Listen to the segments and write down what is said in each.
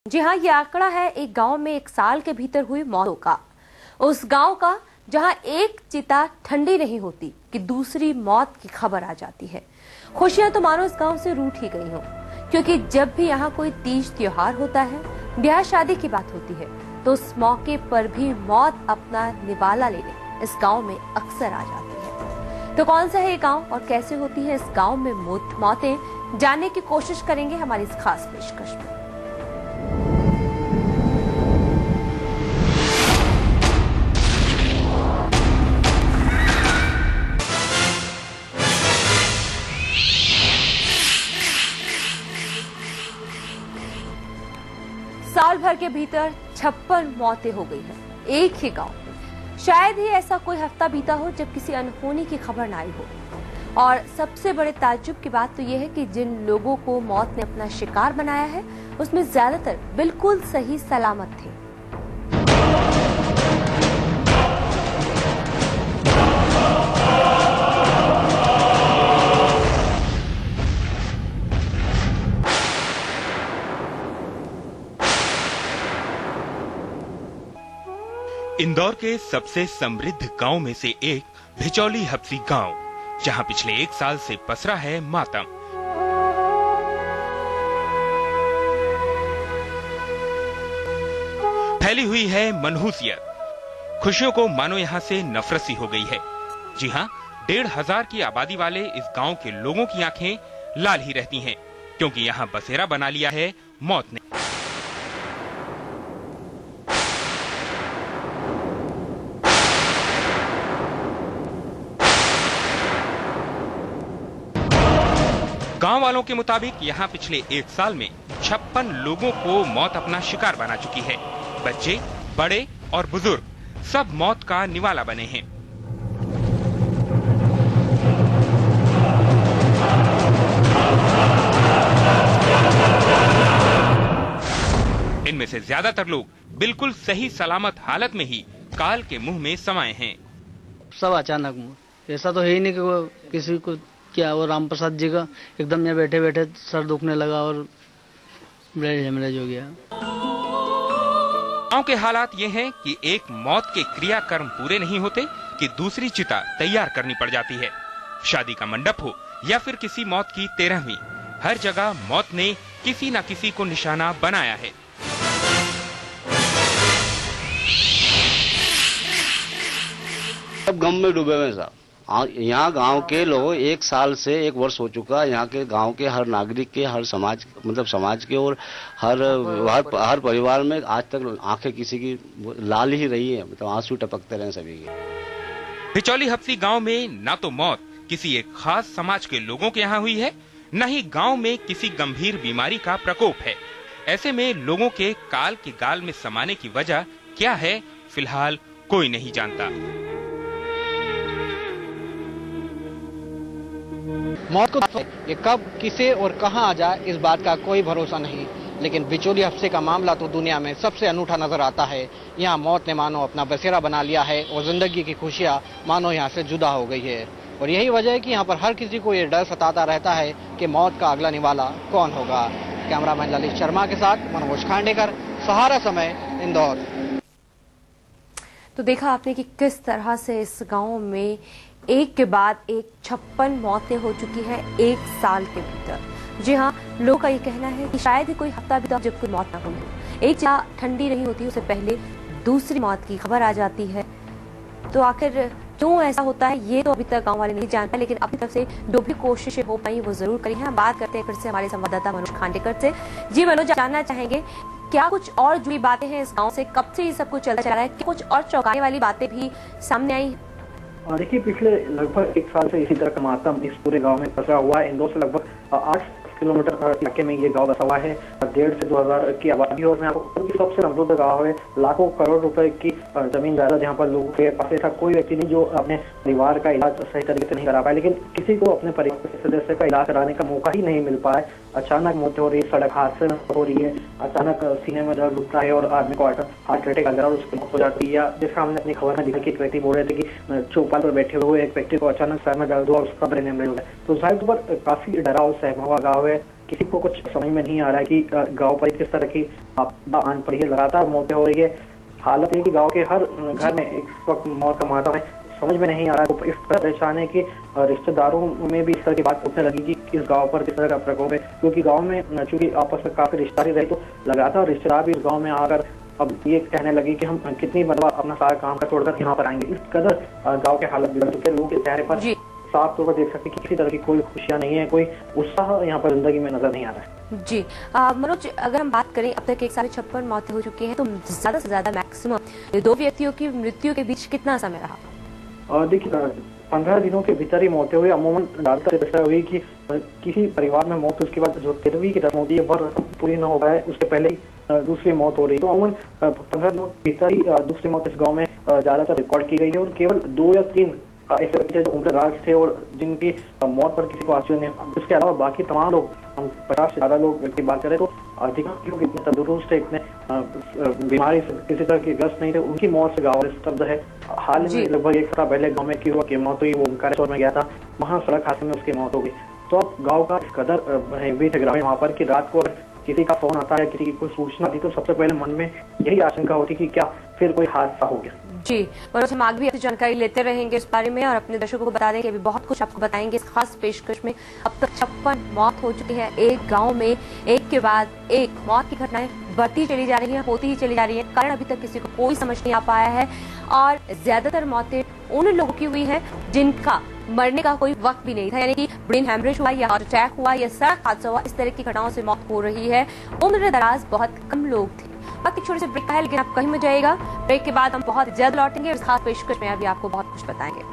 जी हाँ, ये आंकड़ा है एक गांव में एक साल के भीतर हुई मौतों का। उस गांव का जहां एक चिता ठंडी नहीं होती कि दूसरी मौत की खबर आ जाती है। खुशियां तो मानो इस गांव से रूठ ही गई हों, क्योंकि जब भी यहाँ कोई तीज त्योहार होता है, ब्याह शादी की बात होती है, तो उस मौके पर भी मौत अपना निवाला लेने इस गाँव में अक्सर आ जाती है। तो कौन सा है ये गाँव और कैसे होती है इस गाँव में मौतें, जानने की कोशिश करेंगे हमारी इस खास पेशकश में। साल भर के भीतर 56 मौतें हो गई हैं एक ही गांव में। शायद ही ऐसा कोई हफ्ता बीता हो जब किसी अनहोनी की खबर ना आई हो। और सबसे बड़े ताज्जुब की बात तो यह है कि जिन लोगों को मौत ने अपना शिकार बनाया है, उसमें ज्यादातर बिल्कुल सही सलामत थे। इंदौर के सबसे समृद्ध गांव में से एक भिचौली हप्सी गांव, जहां पिछले एक साल से पसरा है मातम। फैली हुई है मनहूसियत। खुशियों को मानो यहां से नफरत सी हो गई है। जी हां, 1500 की आबादी वाले इस गांव के लोगों की आंखें लाल ही रहती हैं, क्योंकि यहां बसेरा बना लिया है मौत ने। गांव वालों के मुताबिक यहां पिछले एक साल में 56 लोगों को मौत अपना शिकार बना चुकी है। बच्चे, बड़े और बुजुर्ग सब मौत का निवाला बने हैं। इनमें से ज्यादातर लोग बिल्कुल सही सलामत हालत में ही काल के मुंह में समाये हैं। सब अचानक, ऐसा तो है ही नहीं कि वो किसी को क्या। वो राम प्रसाद जी का एकदम यहाँ बैठे बैठे सर दुखने लगा और ब्रेन हेमरेज हो गया। गांव के हालात ये हैं कि एक मौत के क्रियाकर्म पूरे नहीं होते कि दूसरी चिता तैयार करनी पड़ जाती है। शादी का मंडप हो या फिर किसी मौत की 13वीं, हर जगह मौत ने किसी न किसी को निशाना बनाया है। सब गम में डूबे हुए साहब। यहाँ गांव के लोग एक साल से एक वर्ष हो चुका है। यहाँ के गांव के हर नागरिक के, हर समाज, मतलब समाज के और हर परिवार में आज तक आंखें किसी की लाल ही रही है, मतलब आंसू टपकते रहे सभी के। भिचौली हप्सी गांव में न तो मौत किसी एक खास समाज के लोगों के यहाँ हुई है, न ही गांव में किसी गंभीर बीमारी का प्रकोप है। ऐसे में लोगों के काल के गाल में समाने की वजह क्या है, फिलहाल कोई नहीं जानता। मौत को ये कब, किसे और कहां आ जाए, इस बात का कोई भरोसा नहीं। लेकिन भिचौली हप्सी का मामला तो दुनिया में सबसे अनूठा नजर आता है। यहाँ मौत ने मानो अपना बसेरा बना लिया है और जिंदगी की खुशियां मानो यहाँ से जुदा हो गई है। और यही वजह है कि यहाँ पर हर किसी को ये डर सताता रहता है कि मौत का अगला निवाला कौन होगा। कैमरामैन ललित शर्मा के साथ मनोज खांडेकर, सहारा समय, इंदौर। तो देखा आपने कि किस तरह से इस गांव में एक के बाद एक 56 मौतें हो चुकी है एक साल के भीतर। जी हाँ, लोगों का ये कहना है कि शायद ही कोई हफ्ता बीता जब कोई मौत ना हुई हो। एक चिता ठंडी नहीं होती, उससे पहले दूसरी मौत की खबर आ जाती है। तो आखिर क्यों ऐसा होता है, ये तो अभी तक गांव वाले नहीं जानते, लेकिन अपनी तरफ से जो भी कोशिशें हो पाई वो जरूर करी हैं। बात करते हैं फिर से हमारे संवाददाता मनोज खांडेकर से। जी मनोज, जानना चाहेंगे क्या कुछ और जुड़ी बातें हैं इस गाँव से, कब से ये सब कुछ चलता चला है, कुछ और चौंकाने वाली बातें भी सामने आई? देखिए, पिछले लगभग एक साल से इसी तरह का मातम इस पूरे गांव में पसरा हुआ है। इंदौर से लगभग 8 किलोमीटर इलाके में ये गांव बसा हुआ है। 1,500 से 2,000 की आबादी और में आपको सबसे समृद्ध गांव है। लाखों करोड़ रुपए की जमीन जायदाद यहाँ पर लोगों के पास। ऐसा कोई व्यक्ति नहीं जो अपने परिवार का इलाज सही तरीके से नहीं करा पाए, लेकिन किसी को अपने परिवार के सदस्य का इलाज कराने का मौका ही नहीं मिल पाया। अचानक मौत हो रही है, सड़क हादसे में हो रही है, अचानक सीने में दर्द उठता है और आदमी को हार्ट अटैक आ जाता है और उसकी मौत हो जाती है। या जैसा हमने अपनी खबर में देखा कि एक व्यक्ति बोल रहे थे कि चौपाल पर बैठे हुए एक व्यक्ति को अचानक सर में दर्द हुआ और उसका ब्रेन हेमरेज हो गया। तो जाहिर तौर पर काफी डरा और सहमा हुआ गाँव है। किसी को कुछ समझ में नहीं आ रहा है कि गांव पर किस तरह की आपदा आन पड़ी है, लगातार मौतें हो रही है। हालत है कि गांव के हर घर में इस वक्त मौत का मातम है, समझ में नहीं आ रहा है। तो इस तरह परेशान है कि रिश्तेदारों में भी इस तरह की बात उठने लगी कि इस गांव पर किस तरह का प्रकोप है, क्योंकि गांव में चूंकि आपस में काफी रिश्तेदारी रही, तो लगातार रिश्तेदार भी इस गांव में आकर अब ये कहने लगे कि हम कितनी मरतबा अपना सारा काम का छोड़कर यहाँ पर आएंगे। इस कदर गांव के हालत बिगड़ चुके हैं। लोगों के चेहरे पर साफ तौर पर देख सकते हैं कि किसी तरह की कोई खुशियां नहीं है, कोई उत्साह यहाँ पर जिंदगी में नजर नहीं आ रहा है। जी मनोज, अगर हम बात करें अब तक 156 मौतें हो चुकी हैं, तो ज्यादा से ज्यादा मैक्सिमम 2 व्यक्तियों की मृत्यु के बीच कितना समय रहा? देखिए 15 दिनों के भीतर ही मौतें हुई। अमूमन ज्यादातर ऐसा हुई कि किसी परिवार में मौत, उसके बाद जो 13वीं की रस्म होती है वह पूरी न हो पाए उसके पहले ही दूसरी मौत हो रही है। तो अमूमन 15 दिनों के भीतर ही दूसरी मौत इस गांव में ज्यादातर रिकॉर्ड की गई है, और केवल 2 या 3 ऐसे बच्चे जो उम्रदराज थे और जिनकी मौत पर किसी को आश्चर्य नहीं। इसके अलावा बाकी तमाम लोग, हम 50 से ज्यादा लोग की बात करें तो अधिकांश लोग इतने तंदुरुस्त थे, इतने बीमारी से किसी तरह के ग्रस्त नहीं थे, उनकी मौत से गाँव स्तब्ध है। हाल में लगभग 1 सप्ताह पहले गाँव में की हुआ की मौत हुई, वो ओमकारेश्वर में गया था, वहाँ सड़क हादसे में उसकी मौत हो गई। तो अब गाँव का इस कदर हैवी थे ग्रामीण वहाँ पर कि रात को किसी का फोन आता है, किसी की कोई सूचना दी, तो सबसे पहले मन में यही आशंका होती कि क्या फिर कोई हादसा हो गया। जी मनोज, हम आगे भी आपसे जानकारी लेते रहेंगे इस बारे में और अपने दर्शकों को बता दें कि अभी बहुत कुछ आपको बताएंगे इस खास पेशकश में। अब तक 56 मौत हो चुकी है एक गांव में, एक के बाद एक मौत की घटनाएं बढ़ती चली जा रही हैं, होती ही चली जा रही है। कारण अभी तक किसी को कोई समझ नहीं आ पाया है, और ज्यादातर मौतें उन लोगों की हुई है जिनका मरने का कोई वक्त भी नहीं था, यानी कि ब्रेन हैमरेज हुआ या हार्ट अटैक हुआ या सड़क हादसा हुआ, इस तरह की घटनाओं से मौत हो रही है। उम्र दराज बहुत कम लोग थे। बाकी छोटे से ब्रेक का है, लेकिन आप कहीं मत जाइएगा। ब्रेक के बाद हम बहुत जल्द लौटेंगे और इस खास पेशकश में अभी आपको बहुत कुछ बताएंगे।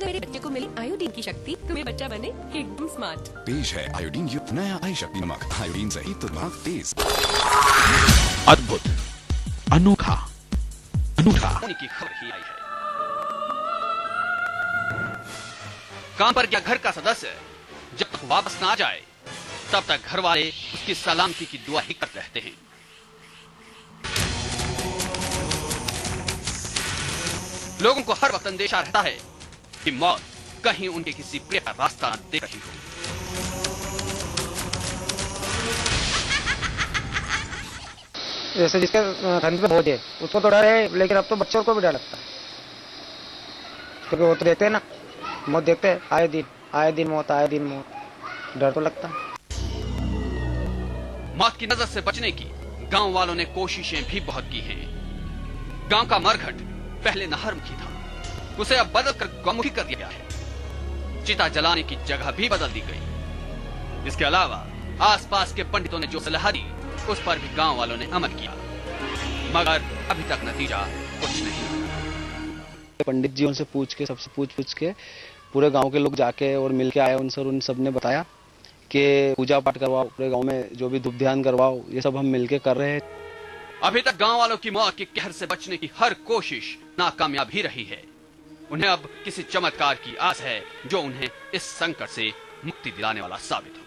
मेरे बच्चे को मिली आयोडीन की शक्ति, तुम्हें बच्चा बने एकदम स्मार्ट। पेश है आयोडीन युक्त नया आई शक्ति नमक। आयोडीन से ही तो दिमाग तेज। अद्भुत, अनोखा, अनूठा की खबर ही आई है। काम पर गया घर का सदस्य जब तक वापस ना आ जाए तब तक घर वाले उसकी सलामती की दुआ ही करते रहते हैं। लोगों को हर वक्त अंदेशा रहता है कि मौत कहीं उनके किसी प्रिय का रास्ता न दे रही हो। जैसे जिसके धंधे पे बोझ है उसको तो डर है, लेकिन अब तो बच्चों को भी डर लगता है, क्योंकि वो तो देखते हैं ना, मौत देखते हैं आए दिन मौत, आए दिन मौत, डर तो लगता है। मौत की नजर से बचने की गांव वालों ने कोशिशें भी बहुत की हैं। गांव का मरघट पहले नहरमुखी था, उसे अब बदल कर गौमुखी कर दिया गया है। चिता जलाने की जगह भी बदल दी गई। इसके अलावा आसपास के पंडितों ने जो सलाह दी उस पर भी गांव वालों ने अमल किया, मगर अभी तक नतीजा कुछ नहीं। पंडित जी उनसे पूछ के, सबसे पूछ के पूरे गांव के लोग जाके और मिलके आए उनसे, और उन सब ने बताया कि पूजा पाठ करवाओ, पूरे गांव में जो भी धूप ध्यान करवाओ, ये सब हम मिलके कर रहे हैं। अभी तक गांव वालों की मौत के कहर से बचने की हर कोशिश नाकामयाब ही रही है। उन्हें अब किसी चमत्कार की आस है जो उन्हें इस संकट से मुक्ति दिलाने वाला साबित हो।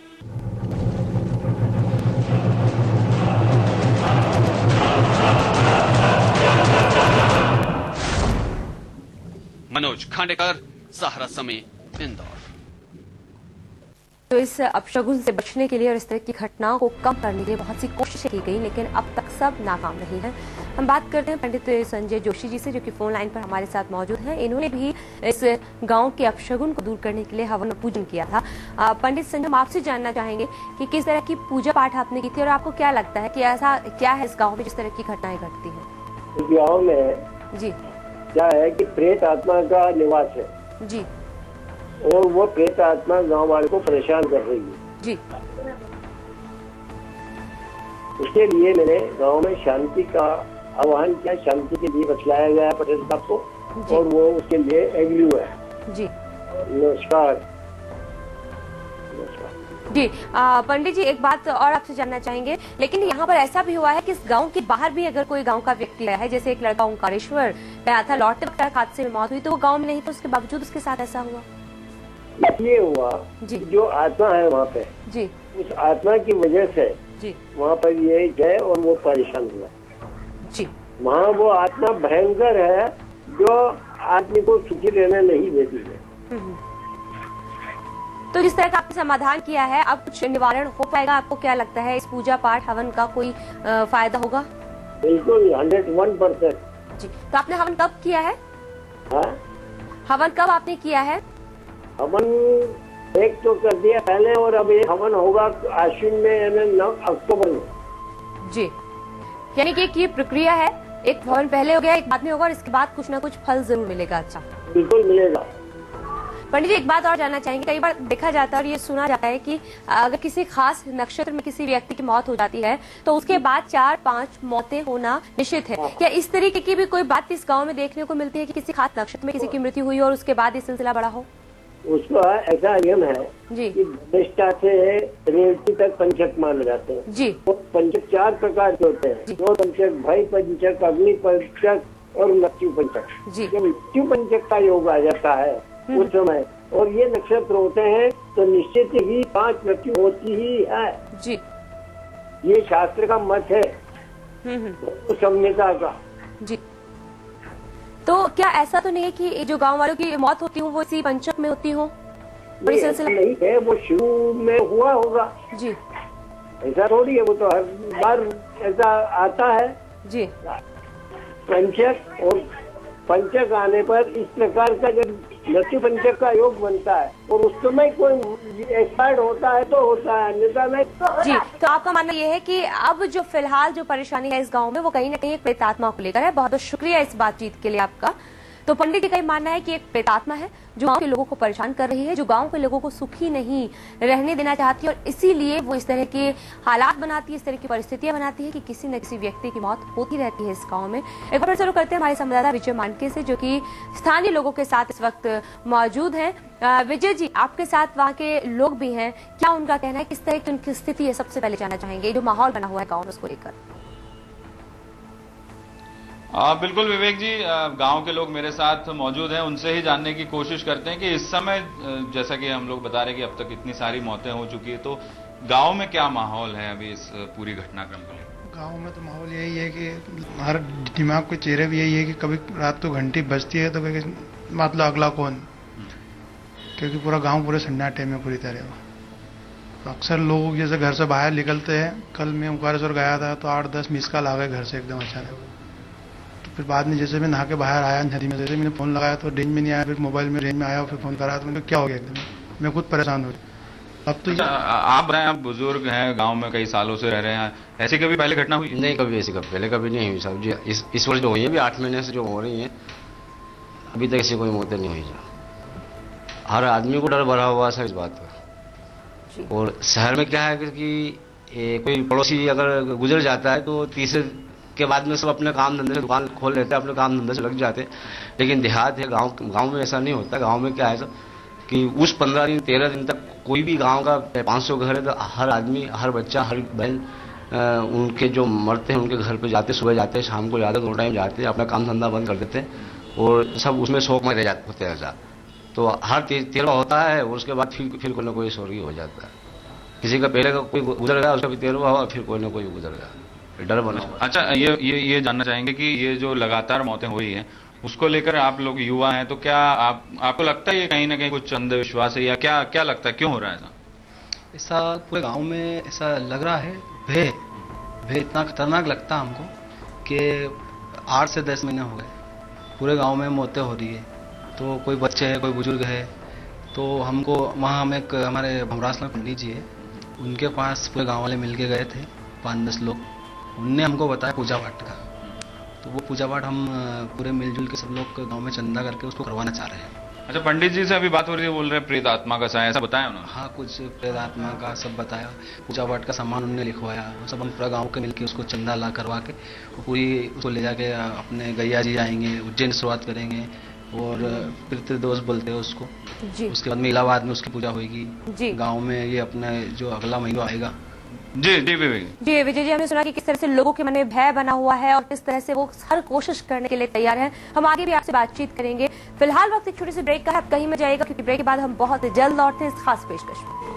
मनोज खांडेकर, सहारा समय, इंदौर। तो इस अपशगुन से बचने के लिए और इस तरह की घटनाओं को कम करने के लिए बहुत सी कोशिशें की गई, लेकिन अब तक सब नाकाम रही हैं। हम बात करते हैं पंडित संजय जोशी जी से, जो कि फोन लाइन पर हमारे साथ मौजूद हैं। इन्होंने भी इस गांव के अपशगुन को दूर करने के लिए हवन पूजन किया था। पंडित संजय, हम आपसे जानना चाहेंगे कि किस तरह की पूजा पाठ आपने की थी और आपको क्या लगता है कि ऐसा क्या है इस गाँव में जिस तरह की घटनाएं घटती हैं? इस गाँव में जी क्या है कि प्रेत आत्मा का निवास है जी, और वो प्रेत आत्मा गांव वाले को परेशान कर रही है जी। उसके लिए मैंने गांव में शांति का आह्वान किया, शांति के लिए बतलाया गया है पटेल साहब को, और वो उसके लिए एग्री हुआ है जी। नमस्कार। जी पंडित जी, एक बात और आपसे जानना चाहेंगे, लेकिन यहाँ पर ऐसा भी हुआ है कि इस गांव के बाहर भी अगर कोई गांव का व्यक्ति है, जैसे एक लड़का ओंकारेश्वर गया था, लौटते वक्त हादसे में मौत हुई, तो वो गांव में नहीं था, उसके बावजूद उसके साथ ऐसा हुआ? ये हुआ जी, जो आत्मा है वहाँ पे जी, उस आत्मा की वजह से जी वहाँ पर ये गए और वो परेशान हुआ जी। वहाँ वो आत्मा भयंकर है जो आदमी को सुखी रहने नहीं देती है। तो जिस तरह का आपने समाधान किया है, अब कुछ निवारण हो पाएगा? आपको क्या लगता है इस पूजा पाठ हवन का कोई फायदा होगा? बिल्कुल 101%। जी, तो आपने हवन कब किया है? हाँ? हवन कब आपने किया है? हवन एक तो कर दिया पहले, और अब एक हवन होगा आश्विन में यानी 9 अक्टूबर में। जी, यानी कि एक ये प्रक्रिया है, एक हवन पहले हो गया, एक बाद में होगा, और इसके बाद कुछ ना कुछ फल जरूर मिलेगा। अच्छा, बिल्कुल मिलेगा। पंडित जी, एक बात और जानना चाहेंगे, कई बार देखा जाता है और ये सुना जाता है कि अगर किसी खास नक्षत्र में किसी व्यक्ति की मौत हो जाती है तो उसके बाद 4-5 मौतें होना निश्चित है। क्या इस तरीके की भी कोई बात इस गांव में देखने को मिलती है कि किसी खास नक्षत्र में किसी की मृत्यु हुई और उसके बाद ये सिलसिला बड़ा हो? उसका ऐसा नियम है जी कि निष्ठा से रेवती तक पंचक माने जाते हैं जी। वो पंचक 4 प्रकार के होते हैं, 2 पंचक, भय पंचक, अग्नि पंचक और मृत्यु पंचक। जब मृत्यु पंचक का योग आ जाता है उस समय और ये नक्षत्र होते हैं तो निश्चित ही 5 मृत्यु होती ही है जी। ये शास्त्र का मत है संहिता का जी। तो क्या ऐसा तो नहीं है कि जो गांव वालों की मौत होती हो वो इसी पंचक में होती हो? बड़ी सिलसिला नहीं है, वो शुरू में हुआ होगा जी, ऐसा थोड़ी है, वो तो हर बार ऐसा आता है जी। पंचक और पंचक आने पर इस प्रकार का जब मृत्यु पंचक का योग बनता है और उस समय कोई एक्सपायर्ड होता है तो होता है, अन्यथा नहीं। जी, तो आपका मानना यह है कि अब जो फिलहाल जो परेशानी है इस गांव में वो कहीं ना कहीं एक प्रेतात्मा को लेकर है। बहुत बहुत शुक्रिया इस बातचीत के लिए आपका। तो पंडित जी का मानना है कि एक प्रेतात्मा है जो गांव के लोगों को परेशान कर रही है, जो गांव के लोगों को सुखी नहीं रहने देना चाहती है, और इसीलिए वो इस तरह के हालात बनाती है, इस तरह की परिस्थितियां बनाती है कि किसी न किसी व्यक्ति की मौत होती रहती है इस गांव में। एक बार शुरू करते हैं हमारे संवाददाता विजय मानके से, जो कि स्थानीय लोगों के साथ इस वक्त मौजूद हैं। विजय जी, आपके साथ वहाँ के लोग भी हैं, क्या उनका कहना है, किस तरह की उनकी स्थिति है, सबसे पहले जानना चाहेंगे जो माहौल बना हुआ है गाँव में उसको लेकर। बिल्कुल विवेक जी, गांव के लोग मेरे साथ मौजूद हैं, उनसे ही जानने की कोशिश करते हैं कि इस समय जैसा कि हम लोग बता रहे हैं कि अब तक इतनी सारी मौतें हो चुकी है, तो गांव में क्या माहौल है अभी इस पूरी घटनाक्रम को लेकर? गांव में तो माहौल यही है कि हर दिमाग के चेहरे भी यही है कि कभी रात को घंटी बजती है तो मतलब अगला कौन, क्योंकि पूरा गाँव पूरे सन्नाटे में पूरी तरह। तो अक्सर लोग जैसे घर से बाहर निकलते हैं, कल मैं ओंकारेश्वर गया था तो 8-10 मिस कॉल आ गए घर से एकदम अचानक। फिर बाद में जैसे मैं नहा के बाहर आया नदी में, जैसे मैंने फोन लगाया तो रेंज में नहीं आया, फिर मोबाइल में रेंज में आया, फिर फोन करा तो मैंने क्या हो गया एकदम, मैं खुद परेशान हो गया। अब तो आप बताएं, आप बुजुर्ग हैं, गांव में कई सालों से रह रहे हैं, ऐसी कभी पहले घटना हुई? नहीं, कभी ऐसी पहले कभी नहीं हुई साहब जी। इस वर्ष जो हुई है अभी 8 महीने से जो हो रही है, अभी तक ऐसी कोई मौतें नहीं हुई। हर आदमी को डर भरा हुआ है इस बात का। और शहर में क्या है कि कोई पड़ोसी अगर गुजर जाता है तो तीसरे के बाद में सब अपने काम धंधे से दुकान खोल लेते हैं, अपने काम धंधे से लग जाते हैं। लेकिन देहात है, गांव में ऐसा नहीं होता। गांव में क्या है कि उस 15 दिन 13 दिन तक कोई भी गांव का 500 घर है तो हर आदमी, हर बच्चा, हर बहन उनके जो मरते हैं उनके घर पे जाते, सुबह जाते हैं, शाम को जाते, 2 टाइम जाते हैं, अपना काम धंधा बंद कर देते हैं और सब उसमें शौक में रह जाते होते हैं ऐसा। तो हर 13वां होता है और उसके बाद फिर कोई ना कोई स्वर्गीय हो जाता है। किसी का पहले का कोई गुजर गया, उसका भी 13वां हुआ, फिर कोई ना कोई गुजर गया, डर बना। अच्छा, ये जानना चाहेंगे कि ये जो लगातार मौतें हुई हैं उसको लेकर आप लोग युवा हैं, तो क्या आपको लगता है ये कहीं ना कहीं कुछ अंधविश्वास है या क्या लगता है, क्यों हो रहा है ऐसा? पूरे गांव में ऐसा लग रहा है, भय इतना खतरनाक लगता है हमको कि 8 से 10 महीने हो गए पूरे गांव में मौतें हो रही है। तो कोई बच्चे है, कोई बुजुर्ग है, तो हमको वहाँ हम एक हमारे भमरासलाल पंडित जी है, उनके पास पूरे गाँव वाले मिल के गए थे, 5-10 लोग। उनने हमको बताया पूजा पाठ का, तो वो पूजा पाठ हम पूरे मिलजुल के सब लोग गांव में चंदा करके उसको करवाना चाह रहे हैं। अच्छा, पंडित जी से अभी बात हो रही है, बोल रहे हैं प्रेत आत्मा का साया, ऐसा बताया उन्होंने? हाँ, कुछ प्रेत आत्मा का सब बताया, पूजा पाठ का सामान उन्होंने लिखवाया, वो सब हम पूरा गाँव के मिलके उसको चंदा ला करवा के वो पूरी उसको ले जाके अपने गैया जी आएंगे, उज्जैन शुरुआत करेंगे और पितृदोष बोलते हैं उसको जी। उसके बाद में इलाहाबाद में उसकी पूजा होगी गाँव में। ये अपना जो अगला महीना आएगा। जी विजय जी, हमने सुना कि किस तरह से लोगों के मन में भय बना हुआ है और किस तरह से वो हर कोशिश करने के लिए तैयार हैं। हम आगे भी आपसे बातचीत करेंगे। फिलहाल वक्त एक छोटी सी ब्रेक का है, आप कहीं में जाइएगा क्योंकि ब्रेक के बाद हम बहुत जल्द लौटते हैं इस खास पेशकश में।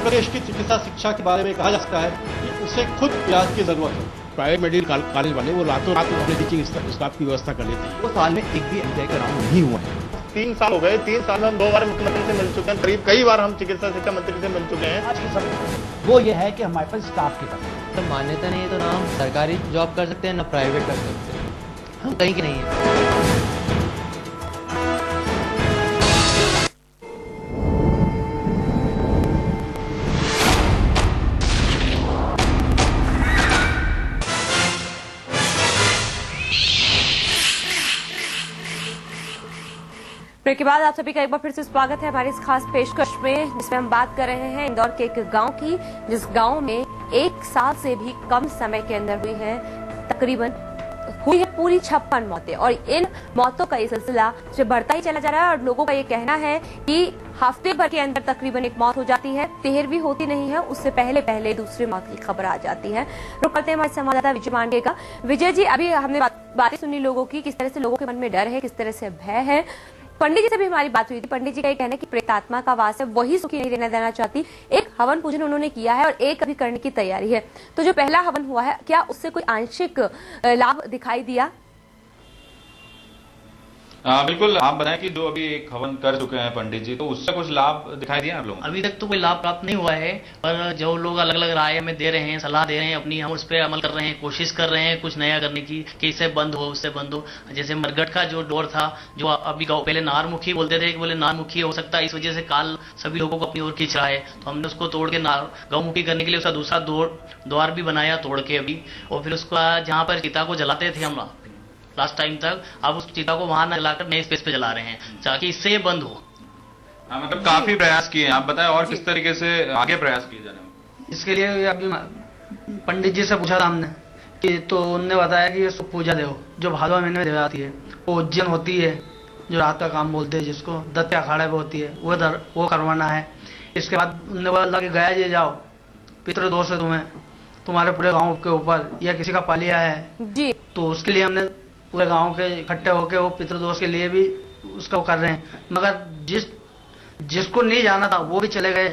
प्रदेश की चिकित्सा शिक्षा के बारे में कहा जा सकता है कि उसे खुद इलाज की जरूरत है। प्राइवेट मेडिकल कॉलेज वाले वो रातों रात अपने टीचिंग स्टाफ की व्यवस्था कर लेते हैं। वो साल में एक भी एमटीआई का राउंड नहीं हुआ है। 3 साल हो गए, 3 साल में हम 2 बार मुख्यमंत्री से मिल चुके हैं, करीब कई बार हम चिकित्सा शिक्षा मंत्री से मिल चुके हैं। आज की सब वो ये है कि हमारे पास स्टाफ की कमी है। तो मान्यता नहीं है तो ना हम सरकारी जॉब कर सकते हैं ना प्राइवेट कर सकते हैं, हम कहीं की नहीं है। ब्रेक के बाद आप सभी का एक बार फिर से स्वागत है हमारी इस खास पेशकश में, जिसमें हम बात कर रहे हैं इंदौर के एक गांव की, जिस गांव में 1 साल से भी कम समय के अंदर हुई है पूरी 56 मौतें। और इन मौतों का ये सिलसिला जो बढ़ता ही चला जा रहा है और लोगों का ये कहना है कि हफ्ते भर के अंदर तकरीबन एक मौत हो जाती है, 13वीं होती नहीं है, उससे पहले दूसरी मौत की खबर आ जाती है। रुक करते हैं हमारे संवाददाता विजय पांडे का। विजय जी, अभी हमने बातें सुनी लोगों की, किस तरह से लोगों के मन में डर है, किस तरह से भय है। पंडित जी से भी हमारी बात हुई थी, पंडित जी का ये कहना है कि प्रेतात्मा का वास है, वही सुखी नहीं रहना देना चाहती। एक हवन पूजन उन्होंने किया है और एक अभी करने की तैयारी है। तो जो पहला हवन हुआ है, क्या उससे कोई आंशिक लाभ दिखाई दिया? बिल्कुल, आप बताएं कि जो अभी एक हवन कर चुके हैं पंडित जी, तो उससे कुछ लाभ दिखाई दिया आप लोगों को? अभी तक तो कोई लाभ प्राप्त नहीं हुआ है, पर जो लोग अलग अलग राय हमें दे रहे हैं, सलाह दे रहे हैं अपनी, हम उस पर अमल कर रहे हैं, कोशिश कर रहे हैं कुछ नया करने की कि इससे बंद हो, उससे बंद हो। जैसे मरगट का जो डोर था, जो अभी पहले नारमुखी बोलते थे कि बोले नारमुखी हो सकता है, इस वजह से काल सभी लोगों को अपनी ओर खींच रहा है, तो हमने उसको तोड़ के गौमुखी करने के लिए उसका दूसरा द्वार भी बनाया तोड़ के अभी। और फिर उसका जहाँ पर चिता को जलाते थे हम लास्ट टाइम तक, अब उस चिता को वहां न जलाकर नए स्पेस पे जला रहे हैं ताकि इससे ये बंद हो। मतलब काफी प्रयास किए हैं, आप बताएं और किस तरीके से आगे प्रयास किए जाने? इसके लिए अभी पंडित जी से पूछा था हमने कि, तो उन्होंने बताया कि ये सब पूजा देव जो भादवा महीने में देव आती है, वो उज्जैन होती है, जो रात का काम बोलते हैं जिसको दत्त अखाड़े पे होती है, वो करवाना है। इसके बाद उन्होंने बोला कि गया जी जाओ, पितृदोष है तुम्हारे पूरे गाँव के ऊपर या किसी का पालिया है जी, तो उसके लिए हमने पूरे गांव के इकट्ठे होके वो पितृदोष के लिए भी उसका कर रहे हैं। मगर जिसको नहीं जाना था वो भी चले गए,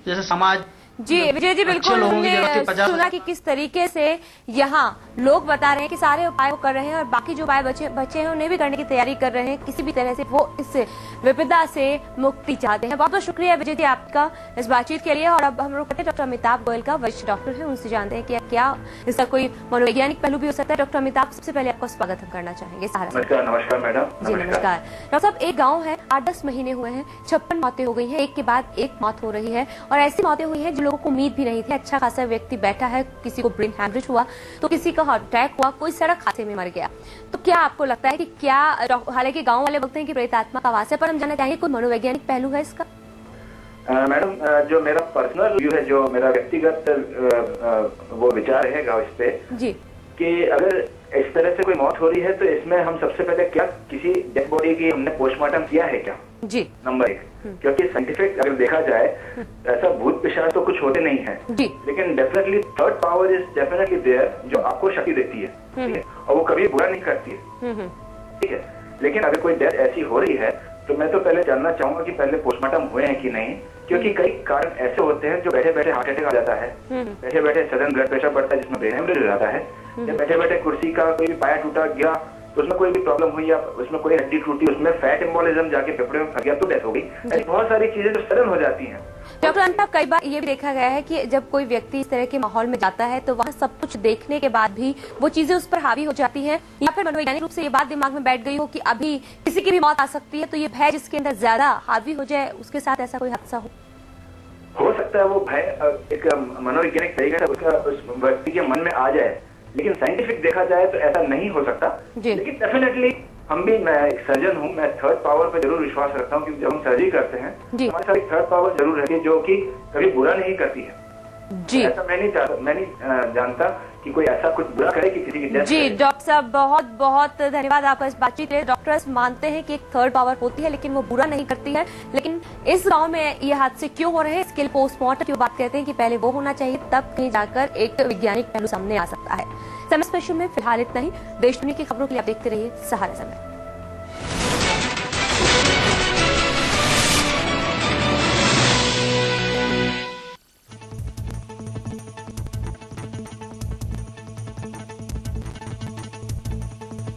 जैसे समाज जी। विजय जी, बिल्कुल हमने सुना कि किस तरीके से यहाँ लोग बता रहे हैं कि सारे उपाय वो कर रहे हैं और बाकी जो उपाय बचे हैं उन्हें भी करने की तैयारी कर रहे हैं, किसी भी तरह से वो इस विपदा से मुक्ति चाहते हैं। बहुत बहुत शुक्रिया विजय जी आपका इस बातचीत के लिए। और अब हम लोग डॉक्टर अमिताभ गोयल का वरिष्ठ डॉक्टर है, उनसे जानते हैं कि क्या इसका कोई मनोवैज्ञानिक पहलू भी हो सकता है। डॉक्टर अमिताभ, सबसे पहले आपका स्वागत हम करना चाहेंगे। नमस्कार मैडम। जी नमस्कार। डॉक्टर साहब, एक गाँव है, 8-10 महीने हुए हैं, 56 मौतें हो गई है, एक के बाद एक मौत हो रही है और ऐसी मौतें हुई है जो लोगों को उम्मीद भी नहीं थी। अच्छा खासा व्यक्ति बैठा है, किसी को ब्रेन हैमरेज हुआ तो किसी का हार्ट अटैक हुआ, कोई सड़क हादसे में मर गया। तो क्या आपको लगता है कि क्या, हालांकि गांव वाले बोलते हैं कि प्रेतात्मा का वास है, पर हम जानना चाहेंगे कोई मनोवैज्ञानिक पहलू है इसका? मैडम, जो मेरा पर्सनल व्यू है, जो मेरा व्यक्तिगत वो विचार रहेगा इस पे जी, कि अगर इस तरह से कोई मौत हो रही है तो इसमें हम सबसे पहले क्या किसी डेड बॉडी की हमने पोस्टमार्टम किया है क्या जी, नंबर 1। क्योंकि साइंटिफिक अगर देखा जाए ऐसा भूत पिशाच तो कुछ होते नहीं है जी, लेकिन definitely third power is definitely there जो आपको शक्ति देती है, ठीक है, और वो कभी बुरा नहीं करती है, ठीक है। लेकिन अगर कोई डेथ ऐसी हो रही है तो मैं तो पहले जानना चाहूंगा कि पहले पोस्टमार्टम हुए हैं कि नहीं, क्योंकि कई कारण ऐसे होते हैं जो बैठे बैठे हार्ट अटैक आ जाता है, बैठे बैठे सडन ब्लड प्रेशर बढ़ता है जिसमें ब्रेन हेमरेज हो जाता है, या बैठे बैठे कुर्सी का कोई भी पाया टूटा गया तो उसमें कोई भी प्रॉब्लम हुई या उसमें कोई हड्डी टूटी, उसमें फैट एम्बोलिज्म जाके फेफड़े में फंस गया तो डेथ हो गई। ऐसी बहुत सारी चीजें जो सडन हो जाती हैं। डॉक्टर अमिताभ, कई बार ये भी देखा गया है कि जब कोई व्यक्ति इस तरह के माहौल में जाता है तो वहाँ सब कुछ देखने के बाद भी वो चीजें उस पर हावी हो जाती हैं, या फिर मनोवैज्ञानिक रूप से ये बात दिमाग में बैठ गई हो कि अभी किसी की भी मौत आ सकती है, तो ये भय जिसके अंदर ज्यादा हावी हो जाए उसके साथ ऐसा कोई हादसा हो सकता है। वो भय एक मनोवैज्ञानिक तरीके से उसका उस व्यक्ति के मन में आ जाए, लेकिन साइंटिफिक देखा जाए तो ऐसा नहीं हो सकता। लेकिन डेफिनेटली हम भी, मैं एक सर्जन हूँ, मैं थर्ड पावर पे जरूर विश्वास रखता हूँ, क्योंकि जब हम सर्जरी करते हैं हमारे साथ एक थर्ड पावर जरूर रहती है जो कि कभी बुरा नहीं करती है जी। ऐसा मैं नहीं जानता कि कोई ऐसा कुछ बुरा करे कि किसी की डेथ जी। डॉक्टर साहब, बहुत बहुत धन्यवाद आपका इस बातचीत के लिए। डॉक्टर्स मानते हैं कि एक थर्ड पावर होती है लेकिन वो बुरा नहीं करती है, लेकिन इस गांव में ये हादसे क्यों हो रहे हैं इसके लिए पोस्टमार्टम की बात कहते हैं कि पहले वो होना चाहिए, तब कहीं जाकर एक वैज्ञानिक पहलू सामने आ सकता है। समय स्पेशल में फिलहाल इतना ही। देश दुनिया की खबरों के लिए आप देखते रहिए सहारा समय।